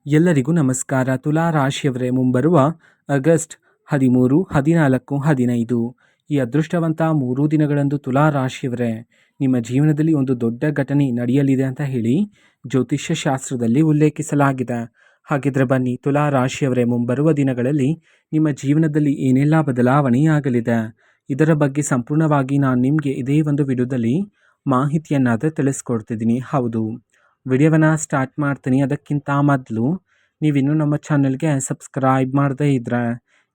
ಎಲ್ಲರಿಗೂ ನಮಸ್ಕಾರ. ತುಲಾ ರಾಶಿಯವರೇ, ಮುಂಬರುವ ಆಗಸ್ಟ್ 13, 14, 15 ಈ ಅದೃಷ್ಟವಂತ 3 ದಿನಗಳಂದು ತುಲಾ ರಾಶಿಯವರೇ ನಿಮ್ಮ ಜೀವನದಲ್ಲಿ ಒಂದು ದೊಡ್ಡ ಘಟನೆ ನಡೆಯಲಿದೆ ಅಂತ ಹೇಳಿ ಜ್ಯೋತಿಷ್ಯ ಶಾಸ್ತ್ರದಲ್ಲಿ ಉಲ್ಲೇಖಿಸಲಾಗಿದೆ. ಹಾಗಿದ್ರೆ ಬನ್ನಿ, ತುಲಾ ರಾಶಿಯವರೇ ಮುಂಬರುವ ದಿನಗಳಲ್ಲಿ ನಿಮ್ಮ ಜೀವನದಲ್ಲಿ ಏನೆಲ್ಲ ಬದಲಾವಣೆಯಾಗಲಿದೆ ಇದರ ಬಗ್ಗೆ ಸಂಪೂರ್ಣವಾಗಿ ನಾನು ನಿಮಗೆ ಇದೇ ಒಂದು ವಿಡಿಯೋದಲ್ಲಿ ಮಾಹಿತಿಯನ್ನಾದರೆ ತಿಳಿಸ್ಕೊಡ್ತಿದ್ದೀನಿ. ಹೌದು, ವಿಡಿಯೋವನ್ನು ಸ್ಟಾರ್ಟ್ ಮಾಡ್ತೀನಿ. ಅದಕ್ಕಿಂತ ಮೊದಲು ನೀವಿನ್ನೂ ನಮ್ಮ ಚಾನಲ್ಗೆ ಸಬ್ಸ್ಕ್ರೈಬ್ ಮಾಡದೇ ಇದ್ದರೆ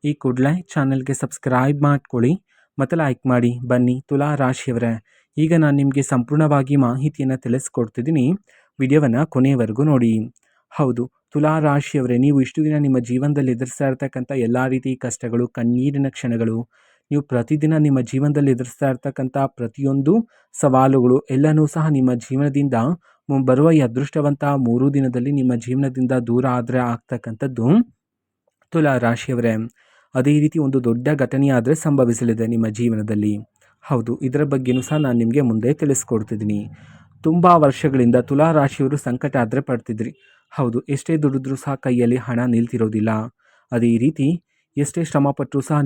ಈ ಕೂಡಲೇ ಚಾನಲ್ಗೆ ಸಬ್ಸ್ಕ್ರೈಬ್ ಮಾಡ್ಕೊಳ್ಳಿ ಮತ್ತು ಲೈಕ್ ಮಾಡಿ. ಬನ್ನಿ ತುಲಾ ರಾಶಿಯವರೇ, ಈಗ ನಾನು ನಿಮಗೆ ಸಂಪೂರ್ಣವಾಗಿ ಮಾಹಿತಿಯನ್ನು ತಿಳಿಸ್ಕೊಡ್ತಿದ್ದೀನಿ. ವಿಡಿಯೋವನ್ನು ಕೊನೆಯವರೆಗೂ ನೋಡಿ. ಹೌದು, ತುಲಾ ರಾಶಿಯವರೇ, ನೀವು ಇಷ್ಟು ದಿನ ನಿಮ್ಮ ಜೀವನದಲ್ಲಿ ಎದುರಿಸ್ತಾ ಇರ್ತಕ್ಕಂಥ ಎಲ್ಲ ರೀತಿ ಕಷ್ಟಗಳು, ಕಣ್ಣೀರಿನ ಕ್ಷಣಗಳು, ನೀವು ಪ್ರತಿದಿನ ನಿಮ್ಮ ಜೀವನದಲ್ಲಿ ಎದುರಿಸ್ತಾ ಇರ್ತಕ್ಕಂಥ ಪ್ರತಿಯೊಂದು ಸವಾಲುಗಳು ಎಲ್ಲನೂ ಸಹ ನಿಮ್ಮ ಜೀವನದಿಂದ ಬರುವ ಈ ಅದೃಷ್ಟವಂತ 3 ದಿನದಲ್ಲಿ ನಿಮ್ಮ ಜೀವನದಿಂದ ದೂರ ಆದರೆ ಆಗ್ತಕ್ಕಂಥದ್ದು ತುಲಾ ರಾಶಿಯವರೇ. ಅದೇ ರೀತಿ ಒಂದು ದೊಡ್ಡ ಘಟನೆಯಾದರೆ ಸಂಭವಿಸಲಿದೆ ನಿಮ್ಮ ಜೀವನದಲ್ಲಿ. ಹೌದು, ಇದರ ಬಗ್ಗೆಯೂ ಸಹ ನಾನು ನಿಮಗೆ ಮುಂದೆ ತಿಳಿಸ್ಕೊಡ್ತಿದ್ದೀನಿ. ತುಂಬ ವರ್ಷಗಳಿಂದ ತುಲಾ ರಾಶಿಯವರು ಸಂಕಟ ಆದರೆ ಪಡ್ತಿದ್ರಿ. ಹೌದು, ಎಷ್ಟೇ ದುಡಿದ್ರೂ ಸಹ ಕೈಯಲ್ಲಿ ಹಣ ನಿಲ್ತಿರೋದಿಲ್ಲ. ಅದೇ ರೀತಿ ಎಷ್ಟೇ ಶ್ರಮಪಟ್ಟರೂ ಸಹ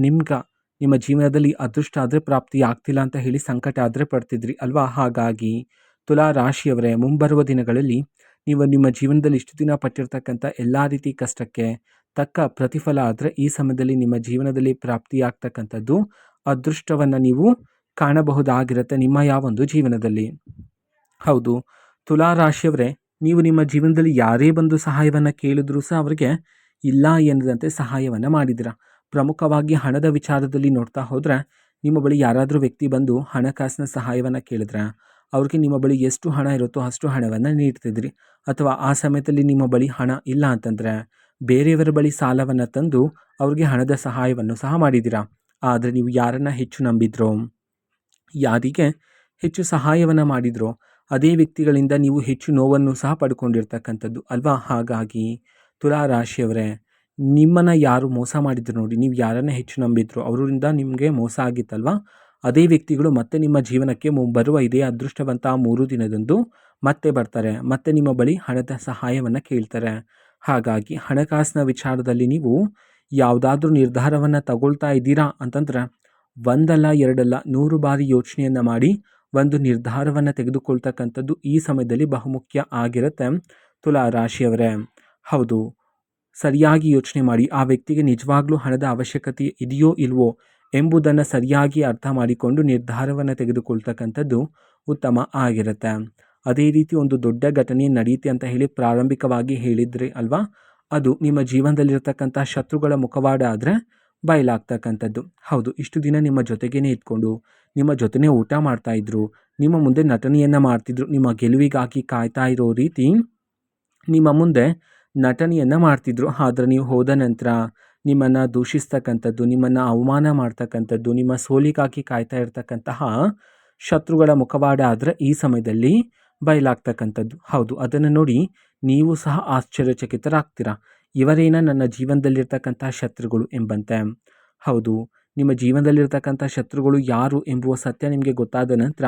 ನಿಮ್ಮ ಜೀವನದಲ್ಲಿ ಅದೃಷ್ಟ ಆದರೆ ಪ್ರಾಪ್ತಿ ಆಗ್ತಿಲ್ಲ ಅಂತ ಹೇಳಿ ಸಂಕಟ ಆದರೆ ಪಡ್ತಿದ್ರಿ ಅಲ್ವಾ? ಹಾಗಾಗಿ ತುಲಾ ರಾಶಿಯವರೇ, ಮುಂಬರುವ ದಿನಗಳಲ್ಲಿ ನೀವು ನಿಮ್ಮ ಜೀವನದಲ್ಲಿ ಇಷ್ಟು ದಿನ ಪಟ್ಟಿರ್ತಕ್ಕಂಥ ಎಲ್ಲ ರೀತಿ ಕಷ್ಟಕ್ಕೆ ತಕ್ಕ ಪ್ರತಿಫಲ ಆದರೆ ಈ ಸಮಯದಲ್ಲಿ ನಿಮ್ಮ ಜೀವನದಲ್ಲಿ ಪ್ರಾಪ್ತಿಯಾಗ್ತಕ್ಕಂಥದ್ದು ಅದೃಷ್ಟವನ್ನು ನೀವು ಕಾಣಬಹುದಾಗಿರುತ್ತೆ ನಿಮ್ಮ ಯಾವೊಂದು ಜೀವನದಲ್ಲಿ. ಹೌದು, ತುಲಾ ರಾಶಿಯವರೇ, ನೀವು ನಿಮ್ಮ ಜೀವನದಲ್ಲಿ ಯಾರೇ ಬಂದು ಸಹಾಯವನ್ನು ಕೇಳಿದ್ರೂ ಸಹ ಅವರಿಗೆ ಇಲ್ಲ ಎನ್ನದಂತೆ ಸಹಾಯವನ್ನು ಮಾಡಿದ್ದೀರಾ. ಪ್ರಮುಖವಾಗಿ ಹಣದ ವಿಚಾರದಲ್ಲಿ ನೋಡ್ತಾ ಹೋದರೆ, ನಿಮ್ಮ ಬಳಿ ಯಾರಾದರೂ ವ್ಯಕ್ತಿ ಬಂದು ಹಣಕಾಸಿನ ಸಹಾಯವನ್ನು ಕೇಳಿದ್ರೆ ಅವ್ರಿಗೆ ನಿಮ್ಮ ಬಳಿ ಎಷ್ಟು ಹಣ ಇರುತ್ತೋ ಅಷ್ಟು ಹಣವನ್ನು ನೀಡ್ತಿದ್ರಿ. ಅಥವಾ ಆ ಸಮಯದಲ್ಲಿ ನಿಮ್ಮ ಬಳಿ ಹಣ ಇಲ್ಲ ಅಂತಂದರೆ ಬೇರೆಯವರ ಬಳಿ ಸಾಲವನ್ನು ತಂದು ಅವ್ರಿಗೆ ಹಣದ ಸಹಾಯವನ್ನು ಸಹ ಮಾಡಿದ್ದೀರಾ. ಆದರೆ ನೀವು ಯಾರನ್ನು ಹೆಚ್ಚು ನಂಬಿದ್ರೋ, ಯಾರಿಗೆ ಹೆಚ್ಚು ಸಹಾಯವನ್ನು ಮಾಡಿದ್ರೋ ಅದೇ ವ್ಯಕ್ತಿಗಳಿಂದ ನೀವು ಹೆಚ್ಚು ನೋವನ್ನು ಸಹ ಪಡ್ಕೊಂಡಿರ್ತಕ್ಕಂಥದ್ದು ಅಲ್ವಾ? ಹಾಗಾಗಿ ತುಲಾ ರಾಶಿಯವರೇ, ನಿಮ್ಮನ್ನು ಯಾರು ಮೋಸ ಮಾಡಿದ್ರು ನೋಡಿ, ನೀವು ಯಾರನ್ನು ಹೆಚ್ಚು ನಂಬಿದ್ರು ಅವರಿಂದ ನಿಮಗೆ ಮೋಸ ಆಗಿತ್ತಲ್ವಾ? ಅದೇ ವ್ಯಕ್ತಿಗಳು ಮತ್ತೆ ನಿಮ್ಮ ಜೀವನಕ್ಕೆ ಬರುವ ಇದೇ ಅದೃಷ್ಟವಂತ 3 ದಿನದಂದು ಮತ್ತೆ ಬರ್ತಾರೆ, ಮತ್ತೆ ನಿಮ್ಮ ಬಳಿ ಹಣದ ಸಹಾಯವನ್ನು ಕೇಳ್ತಾರೆ. ಹಾಗಾಗಿ ಹಣಕಾಸಿನ ವಿಚಾರದಲ್ಲಿ ನೀವು ಯಾವುದಾದ್ರೂ ನಿರ್ಧಾರವನ್ನು ತಗೊಳ್ತಾ ಇದ್ದೀರಾ ಅಂತಂದರೆ ಒಂದಲ್ಲ ಎರಡಲ್ಲ 100 ಬಾರಿ ಯೋಚನೆಯನ್ನು ಮಾಡಿ ಒಂದು ನಿರ್ಧಾರವನ್ನು ತೆಗೆದುಕೊಳ್ತಕ್ಕಂಥದ್ದು ಈ ಸಮಯದಲ್ಲಿ ಬಹುಮುಖ್ಯ ಆಗಿರುತ್ತೆ ತುಲಾ ರಾಶಿಯವರೇ. ಹೌದು, ಸರಿಯಾಗಿ ಯೋಚನೆ ಮಾಡಿ, ಆ ವ್ಯಕ್ತಿಗೆ ನಿಜವಾಗ್ಲೂ ಹಣದ ಅವಶ್ಯಕತೆ ಇದೆಯೋ ಇಲ್ವೋ ಎಂಬುದನ್ನು ಸರಿಯಾಗಿ ಅರ್ಥ ಮಾಡಿಕೊಂಡು ನಿರ್ಧಾರವನ್ನು ತೆಗೆದುಕೊಳ್ತಕ್ಕಂಥದ್ದು ಉತ್ತಮ ಆಗಿರುತ್ತೆ. ಅದೇ ರೀತಿ ಒಂದು ದೊಡ್ಡ ಘಟನೆ ನಡೆಯುತ್ತೆ ಅಂತ ಹೇಳಿ ಪ್ರಾರಂಭಿಕವಾಗಿ ಹೇಳಿದ್ರಿ ಅಲ್ವಾ? ಅದು ನಿಮ್ಮ ಜೀವನದಲ್ಲಿರ್ತಕ್ಕಂಥ ಶತ್ರುಗಳ ಮುಖವಾಡ ಆದರೆ ಬಯಲಾಗ್ತಕ್ಕಂಥದ್ದು. ಹೌದು, ಇಷ್ಟು ದಿನ ನಿಮ್ಮ ಜೊತೆಗೇನೆ ಇದ್ಕೊಂಡು ನಿಮ್ಮ ಜೊತೆನೇ ಊಟ ಮಾಡ್ತಾಯಿದ್ರು, ನಿಮ್ಮ ಮುಂದೆ ನಟನೆಯನ್ನು ಮಾಡ್ತಿದ್ರು, ನಿಮ್ಮ ಗೆಲುವಿಗಾಗಿ ಕಾಯ್ತಾ ಇರೋ ರೀತಿ ನಿಮ್ಮ ಮುಂದೆ ನಟನೆಯನ್ನು ಮಾಡ್ತಿದ್ರು. ಆದರೆ ನೀವು ಹೋದ ನಂತರ ನಿಮ್ಮನ್ನು ದೂಷಿಸ್ತಕ್ಕಂಥದ್ದು, ನಿಮ್ಮನ್ನು ಅವಮಾನ ಮಾಡ್ತಕ್ಕಂಥದ್ದು, ನಿಮ್ಮ ಸೋಲಿಗಾಗಿ ಕಾಯ್ತಾ ಇರ್ತಕ್ಕಂತಹ ಶತ್ರುಗಳ ಮುಖವಾಡ ಆದರೆ ಈ ಸಮಯದಲ್ಲಿ ಬಯಲಾಗ್ತಕ್ಕಂಥದ್ದು. ಹೌದು, ಅದನ್ನು ನೋಡಿ ನೀವು ಸಹ ಆಶ್ಚರ್ಯಚಕಿತರಾಗ್ತೀರಾ. ಇವರೇನ ನನ್ನ ಜೀವನದಲ್ಲಿರ್ತಕ್ಕಂಥ ಶತ್ರುಗಳು ಎಂಬಂತೆ. ಹೌದು, ನಿಮ್ಮ ಜೀವನದಲ್ಲಿರ್ತಕ್ಕಂಥ ಶತ್ರುಗಳು ಯಾರು ಎಂಬುವ ಸತ್ಯ ನಿಮಗೆ ಗೊತ್ತಾದ ನಂತರ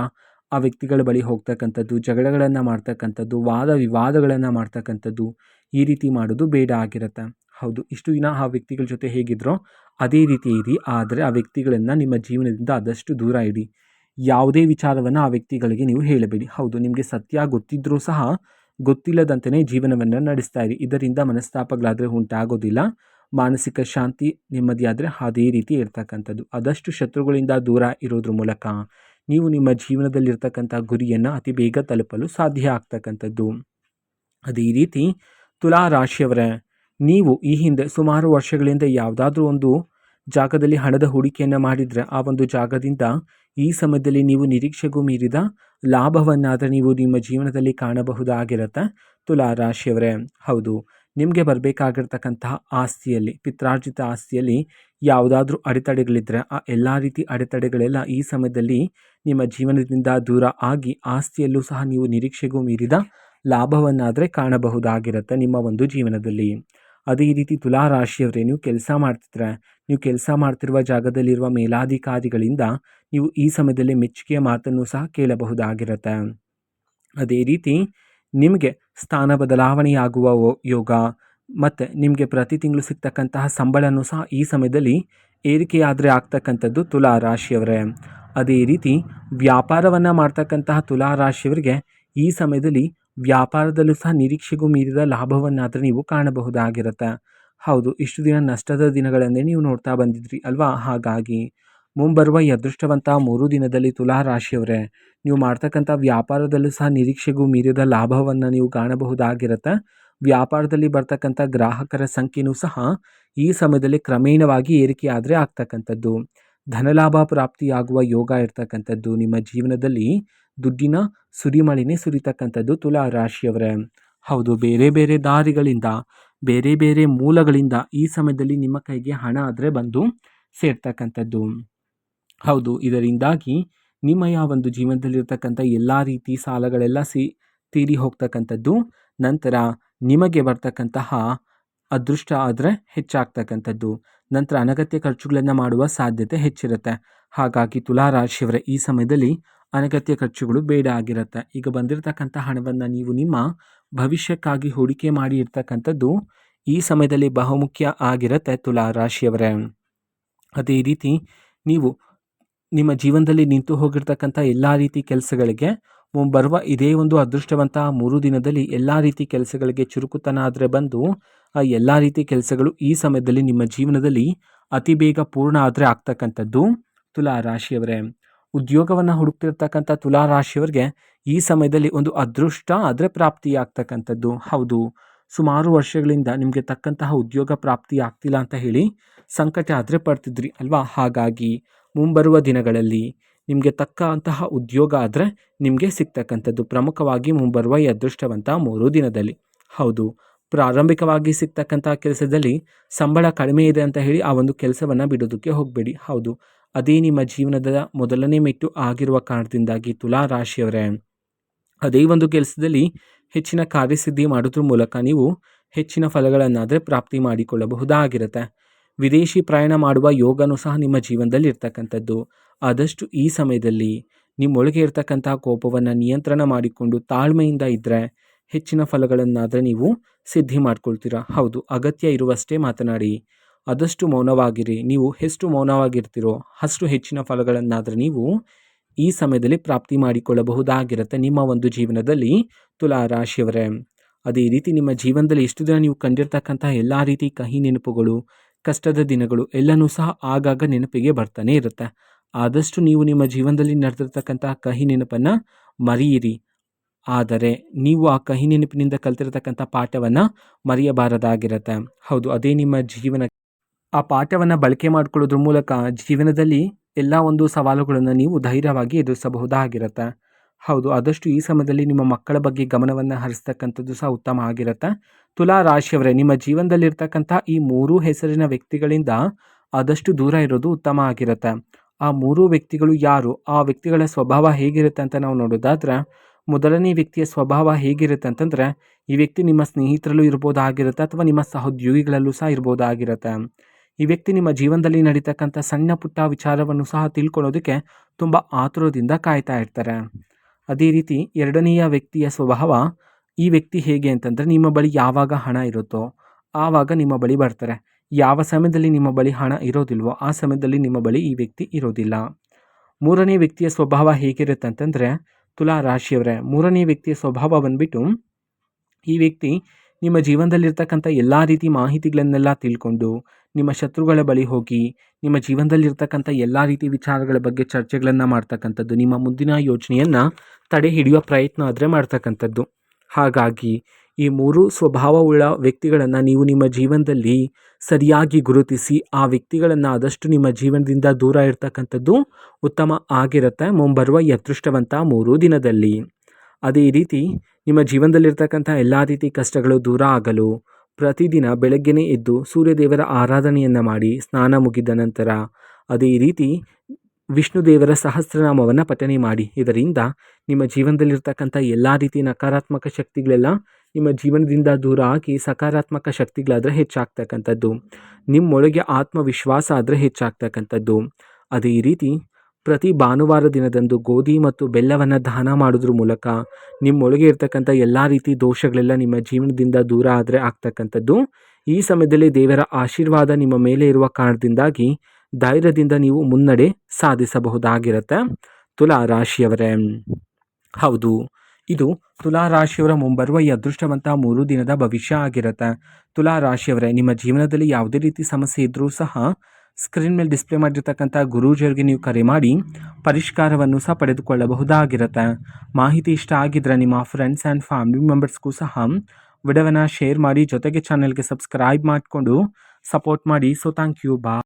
ಆ ವ್ಯಕ್ತಿಗಳ ಬಳಿ ಹೋಗ್ತಕ್ಕಂಥದ್ದು, ಜಗಳಗಳನ್ನು ಮಾಡ್ತಕ್ಕಂಥದ್ದು, ವಾದ ವಿವಾದಗಳನ್ನು ಮಾಡ್ತಕ್ಕಂಥದ್ದು, ಈ ರೀತಿ ಮಾಡೋದು ಬೇಡ ಆಗಿರುತ್ತೆ. ಹೌದು, ಇಷ್ಟು ದಿನ ಆ ವ್ಯಕ್ತಿಗಳ ಜೊತೆ ಹೇಗಿದ್ರೋ ಅದೇ ರೀತಿ ಇರಿ, ಆದರೆ ಆ ವ್ಯಕ್ತಿಗಳನ್ನು ನಿಮ್ಮ ಜೀವನದಿಂದ ಆದಷ್ಟು ದೂರ ಇಡಿ. ಯಾವುದೇ ವಿಚಾರವನ್ನು ಆ ವ್ಯಕ್ತಿಗಳಿಗೆ ನೀವು ಹೇಳಬೇಡಿ. ಹೌದು, ನಿಮಗೆ ಸತ್ಯ ಗೊತ್ತಿದ್ದರೂ ಸಹ ಗೊತ್ತಿಲ್ಲದಂತೆಯೇ ಜೀವನವನ್ನು ನಡೆಸ್ತಾ ಇರಿ. ಇದರಿಂದ ಮನಸ್ತಾಪಗಳಾದರೆ ಉಂಟಾಗೋದಿಲ್ಲ, ಮಾನಸಿಕ ಶಾಂತಿ ನೆಮ್ಮದಿ ಆದರೆ ಅದೇ ರೀತಿ ಇರ್ತಕ್ಕಂಥದ್ದು. ಆದಷ್ಟು ಶತ್ರುಗಳಿಂದ ದೂರ ಇರೋದ್ರ ಮೂಲಕ ನೀವು ನಿಮ್ಮ ಜೀವನದಲ್ಲಿರ್ತಕ್ಕಂಥ ಗುರಿಯನ್ನು ಅತಿ ಬೇಗ ತಲುಪಲು ಸಾಧ್ಯ ಆಗ್ತಕ್ಕಂಥದ್ದು. ಅದೇ ರೀತಿ ತುಲಾ ರಾಶಿಯವರೇ, ನೀವು ಈ ಹಿಂದೆ ಸುಮಾರು ವರ್ಷಗಳಿಂದ ಯಾವುದಾದ್ರೂ ಒಂದು ಜಾಗದಲ್ಲಿ ಹಣದ ಹೂಡಿಕೆಯನ್ನು ಮಾಡಿದರೆ ಆ ಒಂದು ಜಾಗದಿಂದ ಈ ಸಮಯದಲ್ಲಿ ನೀವು ನಿರೀಕ್ಷೆಗೂ ಮೀರಿದ ಲಾಭವನ್ನಾದರೆ ನೀವು ನಿಮ್ಮ ಜೀವನದಲ್ಲಿ ಕಾಣಬಹುದಾಗಿರುತ್ತೆ ತುಲಾ ರಾಶಿಯವರೇ. ಹೌದು, ನಿಮಗೆ ಬರಬೇಕಾಗಿರ್ತಕ್ಕಂತಹ ಆಸ್ತಿಯಲ್ಲಿ, ಪಿತ್ರಾರ್ಜಿತ ಆಸ್ತಿಯಲ್ಲಿ ಯಾವುದಾದ್ರೂ ಅಡೆತಡೆಗಳಿದ್ದರೆ ಆ ಎಲ್ಲ ರೀತಿ ಅಡೆತಡೆಗಳೆಲ್ಲ ಈ ಸಮಯದಲ್ಲಿ ನಿಮ್ಮ ಜೀವನದಿಂದ ದೂರ ಆಗಿ ಆಸ್ತಿಯಲ್ಲೂ ಸಹ ನೀವು ನಿರೀಕ್ಷೆಗೂ ಮೀರಿದ ಲಾಭವನ್ನಾದರೆ ಕಾಣಬಹುದಾಗಿರುತ್ತೆ ನಿಮ್ಮ ಒಂದು ಜೀವನದಲ್ಲಿ. ಅದೇ ರೀತಿ ತುಲಾ ರಾಶಿಯವರೇ, ನೀವು ಕೆಲಸ ಮಾಡ್ತಿರುವ ಜಾಗದಲ್ಲಿರುವ ಮೇಲಾಧಿಕಾರಿಗಳಿಂದ ನೀವು ಈ ಸಮಯದಲ್ಲಿ ಮೆಚ್ಚುಗೆಯ ಮಾತನ್ನು ಸಹ ಕೇಳಬಹುದಾಗಿರುತ್ತೆ. ಅದೇ ರೀತಿ ನಿಮಗೆ ಸ್ಥಾನ ಬದಲಾವಣೆಯಾಗುವ ಯೋಗ, ಮತ್ತು ನಿಮಗೆ ಪ್ರತಿ ತಿಂಗಳು ಸಿಗ್ತಕ್ಕಂತಹ ಸಂಬಳನೂ ಸಹ ಈ ಸಮಯದಲ್ಲಿ ಏರಿಕೆಯಾದರೆ ಆಗ್ತಕ್ಕಂಥದ್ದು ತುಲಾ ರಾಶಿಯವರೇ. ಅದೇ ರೀತಿ ವ್ಯಾಪಾರವನ್ನು ಮಾಡ್ತಕ್ಕಂತಹ ತುಲಾ ರಾಶಿಯವರಿಗೆ ಈ ಸಮಯದಲ್ಲಿ ವ್ಯಾಪಾರದಲ್ಲೂ ಸಹ ನಿರೀಕ್ಷೆಗೂ ಮೀರಿದ ಲಾಭವನ್ನಾದರೆ ನೀವು ಕಾಣಬಹುದಾಗಿರುತ್ತೆ. ಹೌದು, ಇಷ್ಟು ದಿನ ನಷ್ಟದ ದಿನಗಳನ್ನೇ ನೀವು ನೋಡ್ತಾ ಬಂದಿದ್ರಿ ಅಲ್ವಾ? ಹಾಗಾಗಿ ಮುಂಬರುವ ಈ ಅದೃಷ್ಟವಂತ 3 ದಿನದಲ್ಲಿ ತುಲಾ ರಾಶಿಯವರೇ, ನೀವು ಮಾಡ್ತಕ್ಕಂಥ ವ್ಯಾಪಾರದಲ್ಲೂ ಸಹ ನಿರೀಕ್ಷೆಗೂ ಮೀರಿದ ಲಾಭವನ್ನು ನೀವು ಕಾಣಬಹುದಾಗಿರುತ್ತೆ. ವ್ಯಾಪಾರದಲ್ಲಿ ಬರ್ತಕ್ಕಂಥ ಗ್ರಾಹಕರ ಸಂಖ್ಯೆಯೂ ಸಹ ಈ ಸಮಯದಲ್ಲಿ ಕ್ರಮೇಣವಾಗಿ ಏರಿಕೆಯಾದರೆ ಆಗ್ತಕ್ಕಂಥದ್ದು. ಧನಲಾಭ ಪ್ರಾಪ್ತಿಯಾಗುವ ಯೋಗ ಇರ್ತಕ್ಕಂಥದ್ದು. ನಿಮ್ಮ ಜೀವನದಲ್ಲಿ ದುಡ್ಡಿನ ಸುರಿಮಳೆನೇ ಸುರಿತಕ್ಕಂಥದ್ದು ತುಲಾ ರಾಶಿಯವರೇ. ಹೌದು, ಬೇರೆ ಬೇರೆ ದಾರಿಗಳಿಂದ, ಬೇರೆ ಬೇರೆ ಮೂಲಗಳಿಂದ ಈ ಸಮಯದಲ್ಲಿ ನಿಮ್ಮ ಕೈಗೆ ಹಣ ಆದರೆ ಬಂದು ಸೇರ್ತಕ್ಕಂಥದ್ದು. ಹೌದು, ಇದರಿಂದಾಗಿ ನಿಮ್ಮಯ ಒಂದು ಜೀವನದಲ್ಲಿರ್ತಕ್ಕಂಥ ಎಲ್ಲ ರೀತಿ ಸಾಲಗಳೆಲ್ಲ ತೀರಿ ಹೋಗ್ತಕ್ಕಂಥದ್ದು. ನಂತರ ನಿಮಗೆ ಬರ್ತಕ್ಕಂತಹ ಅದೃಷ್ಟ ಆದರೆ ಹೆಚ್ಚಾಗ್ತಕ್ಕಂಥದ್ದು. ನಂತರ ಅನಗತ್ಯ ಖರ್ಚುಗಳನ್ನು ಮಾಡುವ ಸಾಧ್ಯತೆ ಹೆಚ್ಚಿರುತ್ತೆ. ಹಾಗಾಗಿ ತುಲಾ ರಾಶಿಯವರ ಈ ಸಮಯದಲ್ಲಿ ಅನಗತ್ಯ ಖರ್ಚುಗಳು ಬೇಡ ಆಗಿರುತ್ತೆ. ಈಗ ಬಂದಿರತಕ್ಕಂಥ ಹಣವನ್ನು ನೀವು ನಿಮ್ಮ ಭವಿಷ್ಯಕ್ಕಾಗಿ ಹೂಡಿಕೆ ಮಾಡಿ ಇರ್ತಕ್ಕಂಥದ್ದು ಈ ಸಮಯದಲ್ಲಿ ಬಹುಮುಖ್ಯ ಆಗಿರುತ್ತೆ ತುಲಾ ರಾಶಿಯವರೇ. ಅದೇ ರೀತಿ ನೀವು ನಿಮ್ಮ ಜೀವನದಲ್ಲಿ ನಿಂತು ಹೋಗಿರ್ತಕ್ಕಂಥ ಎಲ್ಲ ರೀತಿ ಕೆಲಸಗಳಿಗೆ ಬರುವ ಇದೇ ಒಂದು ಅದೃಷ್ಟವಂತ 3 ದಿನದಲ್ಲಿ ಎಲ್ಲ ರೀತಿ ಕೆಲಸಗಳಿಗೆ ಚುರುಕುತನ ಆದರೆ ಬಂದು ಆ ಎಲ್ಲ ರೀತಿ ಕೆಲಸಗಳು ಈ ಸಮಯದಲ್ಲಿ ನಿಮ್ಮ ಜೀವನದಲ್ಲಿ ಅತಿ ಬೇಗ ಪೂರ್ಣ ಆದರೆ ಆಗ್ತಕ್ಕಂಥದ್ದು ತುಲಾ ರಾಶಿಯವರೇ. ಉದ್ಯೋಗವನ್ನು ಹುಡುಕ್ತಿರ್ತಕ್ಕಂಥ ತುಲಾ ರಾಶಿಯವರಿಗೆ ಈ ಸಮಯದಲ್ಲಿ ಒಂದು ಅದೃಷ್ಟ ಆದರೆ ಪ್ರಾಪ್ತಿಯಾಗ್ತಕ್ಕಂಥದ್ದು. ಹೌದು, ಸುಮಾರು ವರ್ಷಗಳಿಂದ ನಿಮಗೆ ತಕ್ಕಂತಹ ಉದ್ಯೋಗ ಪ್ರಾಪ್ತಿ ಆಗ್ತಿಲ್ಲ ಅಂತ ಹೇಳಿ ಸಂಕಟ ಆದರೆ ಪಡ್ತಿದ್ರಿ ಅಲ್ವಾ? ಹಾಗಾಗಿ ಮುಂಬರುವ ದಿನಗಳಲ್ಲಿ ನಿಮಗೆ ತಕ್ಕಂತಹ ಉದ್ಯೋಗ ಆದರೆ ನಿಮಗೆ ಸಿಗ್ತಕ್ಕಂಥದ್ದು. ಪ್ರಮುಖವಾಗಿ ಮುಂಬರುವ ಈ ಅದೃಷ್ಟವಂತ 3 ದಿನದಲ್ಲಿ. ಹೌದು, ಪ್ರಾರಂಭಿಕವಾಗಿ ಸಿಗ್ತಕ್ಕಂಥ ಕೆಲಸದಲ್ಲಿ ಸಂಬಳ ಕಡಿಮೆ ಇದೆ ಅಂತ ಹೇಳಿ ಆ ಒಂದು ಕೆಲಸವನ್ನು ಬಿಡೋದಕ್ಕೆ ಹೋಗಬೇಡಿ. ಹೌದು, ಅದೇ ನಿಮ್ಮ ಜೀವನದ ಮೊದಲನೇ ಮೆಟ್ಟು ಆಗಿರುವ ಕಾರಣದಿಂದಾಗಿ ತುಲಾ ರಾಶಿಯವರೇ, ಅದೇ ಒಂದು ಕೆಲಸದಲ್ಲಿ ಹೆಚ್ಚಿನ ಕಾರ್ಯಸಿದ್ಧಿ ಮಾಡೋದ್ರ ಮೂಲಕ ನೀವು ಹೆಚ್ಚಿನ ಫಲಗಳನ್ನಾದರೆ ಪ್ರಾಪ್ತಿ ಮಾಡಿಕೊಳ್ಳಬಹುದಾಗಿರುತ್ತೆ. ವಿದೇಶಿ ಪ್ರಯಾಣ ಮಾಡುವ ಯೋಗನೂ ಸಹ ನಿಮ್ಮ ಜೀವನದಲ್ಲಿ ಇರ್ತಕ್ಕಂಥದ್ದು. ಆದಷ್ಟು ಈ ಸಮಯದಲ್ಲಿ ನಿಮ್ಮೊಳಗೆ ಇರ್ತಕ್ಕಂಥ ಕೋಪವನ್ನು ನಿಯಂತ್ರಣ ಮಾಡಿಕೊಂಡು ತಾಳ್ಮೆಯಿಂದ ಇದ್ದರೆ ಹೆಚ್ಚಿನ ಫಲಗಳನ್ನಾದರೆ ನೀವು ಸಿದ್ಧಿ ಮಾಡ್ಕೊಳ್ತೀರಾ. ಹೌದು, ಅಗತ್ಯ ಇರುವಷ್ಟೇ ಮಾತನಾಡಿ, ಆದಷ್ಟು ಮೌನವಾಗಿರಿ. ನೀವು ಎಷ್ಟು ಮೌನವಾಗಿರ್ತೀರೋ ಅಷ್ಟು ಹೆಚ್ಚಿನ ಫಲಗಳನ್ನಾದರೆ ನೀವು ಈ ಸಮಯದಲ್ಲಿ ಪ್ರಾಪ್ತಿ ಮಾಡಿಕೊಳ್ಳಬಹುದಾಗಿರುತ್ತೆ ನಿಮ್ಮ ಒಂದು ಜೀವನದಲ್ಲಿ ತುಲಾ ರಾಶಿಯವರೇ. ಅದೇ ರೀತಿ ನಿಮ್ಮ ಜೀವನದಲ್ಲಿ ಇಷ್ಟು ದಿನ ನೀವು ಕಂಡಿರ್ತಕ್ಕಂಥ ಎಲ್ಲ ರೀತಿ ಕಹಿ ನೆನಪುಗಳು, ಕಷ್ಟದ ದಿನಗಳು ಎಲ್ಲನೂ ಸಹ ಆಗಾಗ ನೆನಪಿಗೆ ಬರ್ತಾನೆ ಇರುತ್ತೆ. ಆದಷ್ಟು ನೀವು ನಿಮ್ಮ ಜೀವನದಲ್ಲಿ ನಡೆದಿರ್ತಕ್ಕಂಥ ಕಹಿ ನೆನಪನ್ನು ಮರೆಯಿರಿ. ಆದರೆ ನೀವು ಆ ಕಹಿ ನೆನಪಿನಿಂದ ಕಲ್ತಿರ್ತಕ್ಕಂಥ ಪಾಠವನ್ನು ಮರೆಯಬಾರದಾಗಿರುತ್ತೆ. ಹೌದು, ಅದೇ ನಿಮ್ಮ ಜೀವನ. ಆ ಪಾಠವನ್ನು ಬಳಕೆ ಮಾಡಿಕೊಳ್ಳೋದ್ರ ಮೂಲಕ ಜೀವನದಲ್ಲಿ ಎಲ್ಲ ಒಂದು ಸವಾಲುಗಳನ್ನು ನೀವು ಧೈರ್ಯವಾಗಿ ಎದುರಿಸಬಹುದಾಗಿರುತ್ತೆ. ಹೌದು, ಆದಷ್ಟು ಈ ಸಮಯದಲ್ಲಿ ನಿಮ್ಮ ಮಕ್ಕಳ ಬಗ್ಗೆ ಗಮನವನ್ನು ಹರಿಸ್ತಕ್ಕಂಥದ್ದು ಸಹ ಉತ್ತಮ ಆಗಿರುತ್ತೆ. ತುಲಾ ರಾಶಿಯವರೇ, ನಿಮ್ಮ ಜೀವನದಲ್ಲಿರ್ತಕ್ಕಂಥ ಈ 3 ಹೆಸರಿನ ವ್ಯಕ್ತಿಗಳಿಂದ ಆದಷ್ಟು ದೂರ ಇರೋದು ಉತ್ತಮ ಆಗಿರುತ್ತೆ. ಆ 3 ವ್ಯಕ್ತಿಗಳು ಯಾರು, ಆ ವ್ಯಕ್ತಿಗಳ ಸ್ವಭಾವ ಹೇಗಿರುತ್ತೆ ಅಂತ ನಾವು ನೋಡೋದಾದ್ರೆ, ಮೊದಲನೇ ವ್ಯಕ್ತಿಯ ಸ್ವಭಾವ ಹೇಗಿರುತ್ತೆ ಅಂತಂದರೆ, ಈ ವ್ಯಕ್ತಿ ನಿಮ್ಮ ಸ್ನೇಹಿತರಲ್ಲೂ ಇರ್ಬೋದಾಗಿರುತ್ತೆ ಅಥವಾ ನಿಮ್ಮ ಸಹೋದ್ಯೋಗಿಗಳಲ್ಲೂ ಸಹ ಇರ್ಬೋದಾಗಿರುತ್ತೆ. ಈ ವ್ಯಕ್ತಿ ನಿಮ್ಮ ಜೀವನದಲ್ಲಿ ನಡೀತಕ್ಕಂಥ ಸಣ್ಣ ಪುಟ್ಟ ವಿಚಾರವನ್ನು ಸಹ ತಿಳ್ಕೊಳ್ಳೋದಕ್ಕೆ ತುಂಬ ಆತುರದಿಂದ ಕಾಯ್ತಾ ಇರ್ತಾರೆ. ಅದೇ ರೀತಿ ಎರಡನೆಯ ವ್ಯಕ್ತಿಯ ಸ್ವಭಾವ, ಈ ವ್ಯಕ್ತಿ ಹೇಗೆ ಅಂತಂದರೆ, ನಿಮ್ಮ ಬಳಿ ಯಾವಾಗ ಹಣ ಇರುತ್ತೋ ಆವಾಗ ನಿಮ್ಮ ಬಳಿ ಬರ್ತಾರೆ. ಯಾವ ಸಮಯದಲ್ಲಿ ನಿಮ್ಮ ಬಳಿ ಹಣ ಇರೋದಿಲ್ವೋ ಆ ಸಮಯದಲ್ಲಿ ನಿಮ್ಮ ಬಳಿ ಈ ವ್ಯಕ್ತಿ ಇರೋದಿಲ್ಲ. ಮೂರನೇ ವ್ಯಕ್ತಿಯ ಸ್ವಭಾವ ಹೇಗಿರುತ್ತೆ ಅಂತಂದರೆ, ತುಲಾ ರಾಶಿಯವರೇ, ಮೂರನೇ ವ್ಯಕ್ತಿಯ ಸ್ವಭಾವ ಬಂದ್ಬಿಟ್ಟು, ಈ ವ್ಯಕ್ತಿ ನಿಮ್ಮ ಜೀವನದಲ್ಲಿರ್ತಕ್ಕಂಥ ಎಲ್ಲ ರೀತಿ ಮಾಹಿತಿಗಳನ್ನೆಲ್ಲ ತಿಳ್ಕೊಂಡು ನಿಮ್ಮ ಶತ್ರುಗಳ ಬಳಿ ಹೋಗಿ ನಿಮ್ಮ ಜೀವನದಲ್ಲಿರ್ತಕ್ಕಂಥ ಎಲ್ಲ ರೀತಿ ವಿಚಾರಗಳ ಬಗ್ಗೆ ಚರ್ಚೆಗಳನ್ನು ಮಾಡ್ತಕ್ಕಂಥದ್ದು, ನಿಮ್ಮ ಮುಂದಿನ ಯೋಚನೆಯನ್ನು ತಡೆ ಹಿಡಿಯುವ ಪ್ರಯತ್ನ ಆದರೆ ಮಾಡ್ತಕ್ಕಂಥದ್ದು. ಹಾಗಾಗಿ ಈ 3 ಸ್ವಭಾವವುಳ್ಳ ವ್ಯಕ್ತಿಗಳನ್ನು ನೀವು ನಿಮ್ಮ ಜೀವನದಲ್ಲಿ ಸರಿಯಾಗಿ ಗುರುತಿಸಿ ಆ ವ್ಯಕ್ತಿಗಳನ್ನು ಆದಷ್ಟು ನಿಮ್ಮ ಜೀವನದಿಂದ ದೂರ ಇರ್ತಕ್ಕಂಥದ್ದು ಉತ್ತಮ ಆಗಿರುತ್ತೆ ಮುಂಬರುವ ಈ ಅದೃಷ್ಟವಂತ 3 ದಿನದಲ್ಲಿ. ಅದೇ ರೀತಿ ನಿಮ್ಮ ಜೀವನದಲ್ಲಿರ್ತಕ್ಕಂಥ ಎಲ್ಲ ರೀತಿ ಕಷ್ಟಗಳು ದೂರ ಆಗಲು ಪ್ರತಿದಿನ ಬೆಳಗ್ಗೆನೇ ಎದ್ದು ಸೂರ್ಯದೇವರ ಆರಾಧನೆಯನ್ನು ಮಾಡಿ ಸ್ನಾನ ಮುಗಿದ ನಂತರ ಅದೇ ರೀತಿ ವಿಷ್ಣು ದೇವರ ಸಹಸ್ರನಾಮವನ್ನು ಪಠನೆ ಮಾಡಿ. ಇದರಿಂದ ನಿಮ್ಮ ಜೀವನದಲ್ಲಿರ್ತಕ್ಕಂಥ ಎಲ್ಲ ರೀತಿ ನಕಾರಾತ್ಮಕ ಶಕ್ತಿಗಳೆಲ್ಲ ನಿಮ್ಮ ಜೀವನದಿಂದ ದೂರ ಆಗಿ ಸಕಾರಾತ್ಮಕ ಶಕ್ತಿಗಳಾದರೆ ಹೆಚ್ಚಾಗ್ತಕ್ಕಂಥದ್ದು. ನಿಮ್ಮೊಳಗೆ ಆತ್ಮವಿಶ್ವಾಸ ಆದರೆ ಹೆಚ್ಚಾಗ್ತಕ್ಕಂಥದ್ದು. ಅದೇ ರೀತಿ ಪ್ರತಿ ಭಾನುವಾರ ದಿನದಂದು ಗೋಧಿ ಮತ್ತು ಬೆಲ್ಲವನ್ನು ದಾನ ಮಾಡೋದ್ರ ಮೂಲಕ ನಿಮ್ಮೊಳಗೆ ಇರ್ತಕ್ಕಂಥ ಎಲ್ಲ ರೀತಿ ದೋಷಗಳೆಲ್ಲ ನಿಮ್ಮ ಜೀವನದಿಂದ ದೂರ ಆದರೆ ಆಗ್ತಕ್ಕಂಥದ್ದು. ಈ ಸಮಯದಲ್ಲಿ ದೇವರ ಆಶೀರ್ವಾದ ನಿಮ್ಮ ಮೇಲೆ ಇರುವ ಕಾರಣದಿಂದಾಗಿ ಧೈರ್ಯದಿಂದ ನೀವು ಮುನ್ನಡೆ ಸಾಧಿಸಬಹುದಾಗಿರುತ್ತೆ. ತುಲಾ ರಾಶಿಯವರೇ, ಹೌದು, ಇದು ತುಲಾ ರಾಶಿಯವರ ಮುಂಬರುವ ಈ ಅದೃಷ್ಟವಂತ 3 ದಿನದ ಭವಿಷ್ಯ ಆಗಿರುತ್ತೆ. ತುಲಾ ರಾಶಿಯವರೇ, ನಿಮ್ಮ ಜೀವನದಲ್ಲಿ ಯಾವುದೇ ರೀತಿ ಸಮಸ್ಯೆ ಇದ್ದರೂ ಸಹ ಸ್ಕ್ರೀನ್ ಮೇಲೆ ಡಿಸ್ಪ್ಲೇ ಮಾಡಿರ್ತಕ್ಕಂಥ ಗುರೂಜಿಯವರಿಗೆ ನೀವು ಕರೆ ಮಾಡಿ ಪರಿಷ್ಕಾರವನ್ನು ಸಹ ಪಡೆದುಕೊಳ್ಳಬಹುದಾಗಿರುತ್ತೆ. ಮಾಹಿತಿ ಇಷ್ಟ ಆಗಿದ್ರೆ ನಿಮ್ಮ ಫ್ರೆಂಡ್ಸ್ ಆ್ಯಂಡ್ ಫ್ಯಾಮಿಲಿ ಮೆಂಬರ್ಸ್ಗೂ ಸಹ ವಿಡಿಯೋವನ್ನು ಶೇರ್ ಮಾಡಿ, ಜೊತೆಗೆ ಚಾನೆಲ್ಗೆ ಸಬ್ಸ್ಕ್ರೈಬ್ ಮಾಡಿಕೊಂಡು ಸಪೋರ್ಟ್ ಮಾಡಿ. ಸೊ ಥ್ಯಾಂಕ್ ಯು, ಬಾ.